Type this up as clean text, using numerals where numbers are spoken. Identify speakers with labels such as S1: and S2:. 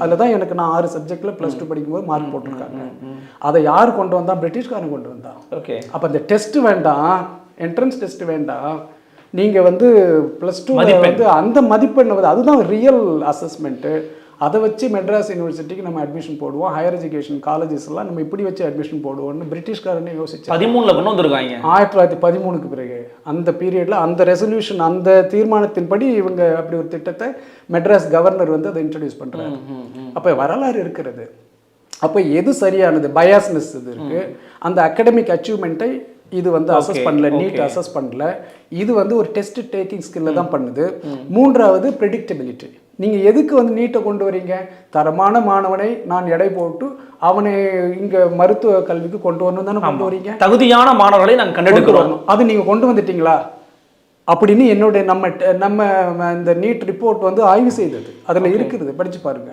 S1: அதில் தான் எனக்கு நான் 6 சப்ஜெக்டில் +2 படிக்கும்போது மார்க் போட்டிருக்காங்க. அதை யார் கொண்டு வந்தா? பிரிட்டிஷ்காரன் கொண்டு வந்தான்.
S2: ஓகே.
S1: அப்போ இந்த டெஸ்ட் வேண்டாம், என்ட்ரன்ஸ் டெஸ்ட் வேண்டாம், நீங்கள் வந்து +2 வந்து அந்த மதிப்பெண் வந்து அதுதான் ரியல் அசஸ்மெண்ட்டு. அதை வச்சு மெட்ராஸ் யூனிவர்சிட்டிக்கு நம்ம அட்மிஷன் போடுவோம், ஹையர் எஜுகேஷன் காலேஜஸ்லாம் நம்ம இப்படி வச்சு அட்மிஷன் போடுவோம்னு பிரிட்டிஷ்காரனே யோசிச்சு
S2: 13 கொண்டு வந்திருக்காங்க.
S1: 1913க்கு பிறகு அந்த பீரியடில் அந்த ரெசல்யூஷன் அந்த தீர்மானத்தின்படி இவங்க அப்படி ஒரு திட்டத்தை மெட்ராஸ் கவர்னர் வந்து அதை இன்ட்ரடியூஸ் பண்ணுறாரு. அப்போ வரலாறு இருக்கிறது. அப்போ எது சரியானது? பயாஸ்னஸ் இது இருக்குது. அந்த அகடமிக் அச்சீவ்மெண்ட்டை இது வந்து அசஸ் பண்ணல, நீட் அசஸ் பண்ணல. இது வந்து ஒரு டெஸ்ட் டேக்கிங் ஸ்கில்ல தான் பண்ணுது. மூன்றாவது ப்ரெடிக்டபிலிட்டி. நீங்கள் எதுக்கு வந்து நீட்டை கொண்டு வரீங்க? தரமான மாணவனை நான் எடை போட்டு அவனை இங்கே மருத்துவ கல்விக்கு கொண்டு வரணும் தானே கொண்டு வரீங்க.
S2: தகுதியான மாணவர்களை நாங்கள் கண்டெடுக்கிறோம்.
S1: அது நீங்கள் கொண்டு வந்துட்டீங்களா அப்படின்னு என்னுடைய நம்ம இந்த நீட் ரிப்போர்ட் வந்து ஆய்வு செய்தது. அதில் இருக்குது, படித்து பாருங்கள்.